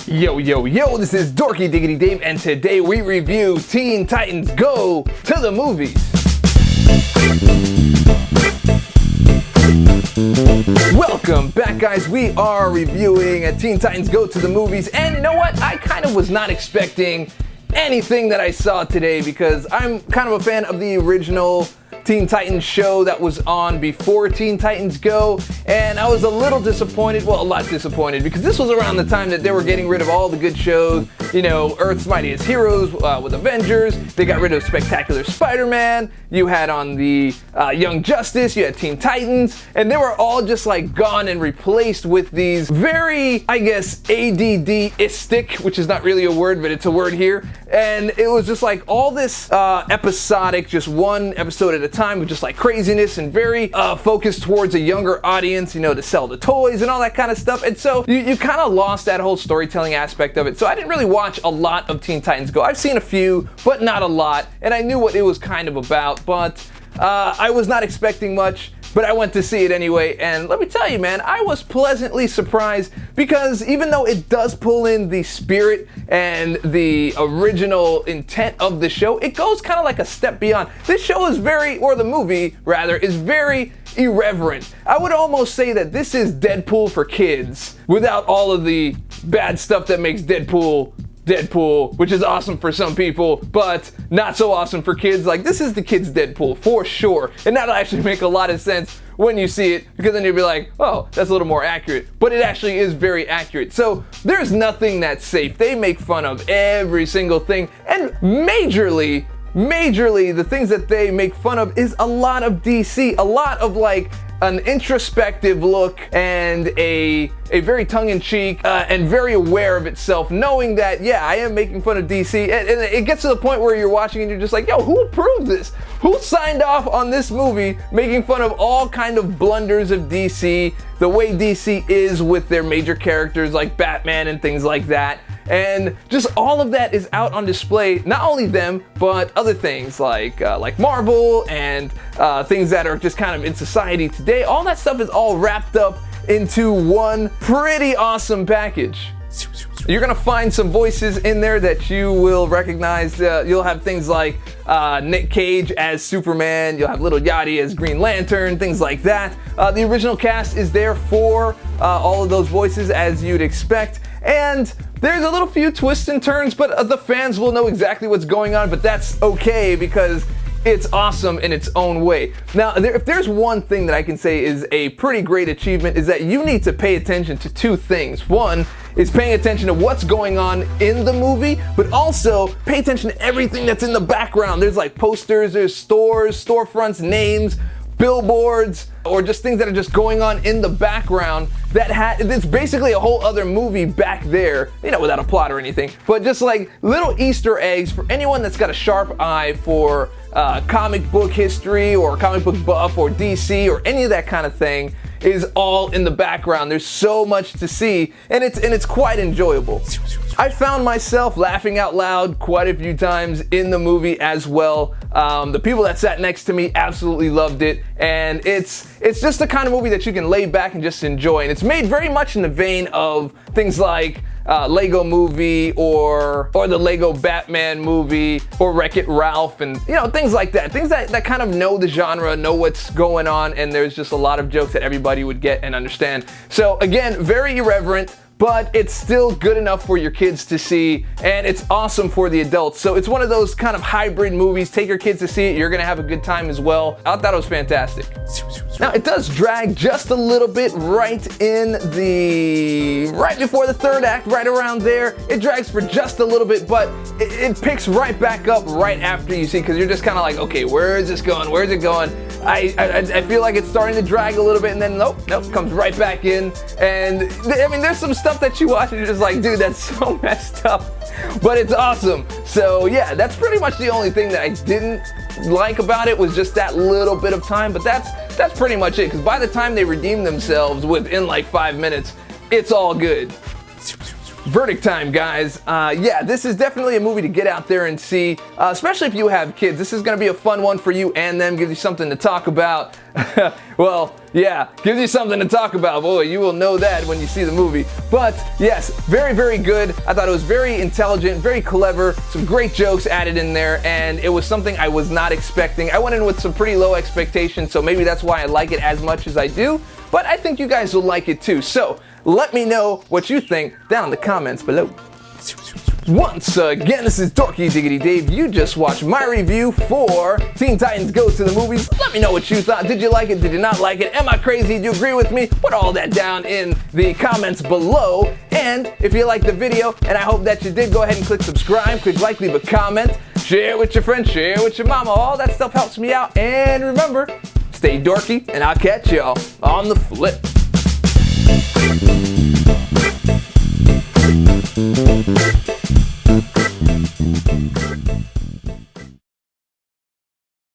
Yo, yo, yo, this is Dorky Diggity Dave, and today we review Teen Titans Go to the Movies. Welcome back, guys. We are reviewing Teen Titans Go to the Movies, and you know what? I kind of was not expecting anything that I saw today because I'm kind of a fan of the original Teen Titans show that was on before Teen Titans Go, and I was a little disappointed, well, a lot disappointed, because this was around the time that they were getting rid of all the good shows. You know, Earth's Mightiest Heroes with Avengers, they got rid of Spectacular Spider-Man, you had on the Young Justice, you had Teen Titans, and they were all just like gone and replaced with these very, I guess, ADD-istic, which is not really a word, but it's a word here, and it was just like all this episodic, just one episode at a time with just like craziness and very focused towards a younger audience, you know, to sell the toys and all that kind of stuff. And so you kind of lost that whole storytelling aspect of it. So I didn't really watch a lot of Teen Titans Go. I've seen a few, but not a lot. And I knew what it was kind of about, but I was not expecting much. But I went to see it anyway, and let me tell you, man, I was pleasantly surprised because even though it does pull in the spirit and the original intent of the show, it goes kind of like a step beyond. This show is very, or the movie rather, is very irreverent. I would almost say that this is Deadpool for kids without all of the bad stuff that makes Deadpool, which is awesome for some people, but not so awesome for kids. Like, this is the kids' Deadpool, for sure. And that'll actually make a lot of sense when you see it, because then you'll be like, oh, that's a little more accurate. But it actually is very accurate. So there's nothing that's safe. They make fun of every single thing, and majorly, the things that they make fun of is a lot of DC, a lot of like an introspective look and a very tongue-in-cheek and very aware of itself, knowing that, yeah, I am making fun of DC, and it gets to the point where you're watching and you're just like, yo, who approved this? Who signed off on this movie making fun of all kind of blunders of DC, the way DC is with their major characters like Batman and things like that? And just all of that is out on display, not only them, but other things like Marvel and things that are just kind of in society today. All that stuff is all wrapped up into one pretty awesome package. You're gonna find some voices in there that you will recognize. You'll have things like Nick Cage as Superman, you'll have Lil Yachty as Green Lantern, things like that. The original cast is there for all of those voices, as you'd expect. And there's a little few twists and turns, but the fans will know exactly what's going on, but that's okay because it's awesome in its own way. Now, if there's one thing that I can say is a pretty great achievement, is that you need to pay attention to two things. One is paying attention to what's going on in the movie, but also pay attention to everything that's in the background. There's like posters, there's stores, storefronts, names, billboards, or just things that are just going on in the background it's basically a whole other movie back there, you know, without a plot or anything, but just like little Easter eggs for anyone that's got a sharp eye for comic book history or comic book buff or DC or any of that kind of thing is all in the background. There's so much to see, and it's quite enjoyable. I found myself laughing out loud quite a few times in the movie as well. The people that sat next to me absolutely loved it, and it's just the kind of movie that you can lay back and just enjoy. And it's made very much in the vein of things like Lego Movie or the Lego Batman movie or Wreck-It Ralph, and you know, things like that. Things that kind of know the genre, know what's going on, and there's just a lot of jokes that everybody would get and understand. So again, very irreverent, but it's still good enough for your kids to see, and it's awesome for the adults. So it's one of those kind of hybrid movies. Take your kids to see it, you're gonna have a good time as well. I thought it was fantastic. Now, it does drag just a little bit right before the third act, right around there. It drags for just a little bit, but it picks right back up right after you see, because you're just kind of like, okay, where is this going? Where's it going? I feel like it's starting to drag a little bit, and then nope, comes right back in. And I mean, there's some stuff that you watch and you're just like, dude, that's so messed up, but it's awesome. So yeah, that's pretty much the only thing that I didn't like about it, was just that little bit of time, but that's pretty much it, because by the time they redeem themselves within like 5 minutes, it's all good. Verdict time, guys. Yeah, this is definitely a movie to get out there and see, especially if you have kids. This is going to be a fun one for you and them, gives you something to talk about. Well, yeah, gives you something to talk about. Boy, you will know that when you see the movie. But yes, very, very good. I thought it was very intelligent, very clever, some great jokes added in there, and it was something I was not expecting. I went in with some pretty low expectations, so maybe that's why I like it as much as I do. But I think you guys will like it too. So let me know what you think down in the comments below. Once again, this is Dorky Diggity Dave. You just watched my review for Teen Titans Go to the Movies. Let me know what you thought. Did you like it? Did you not like it? Am I crazy? Do you agree with me? Put all that down in the comments below. And if you liked the video, and I hope that you did, go ahead and click subscribe, click like, leave a comment, share with your friends, share with your mama. All that stuff helps me out. And remember, stay dorky, and I'll catch y'all on the flip.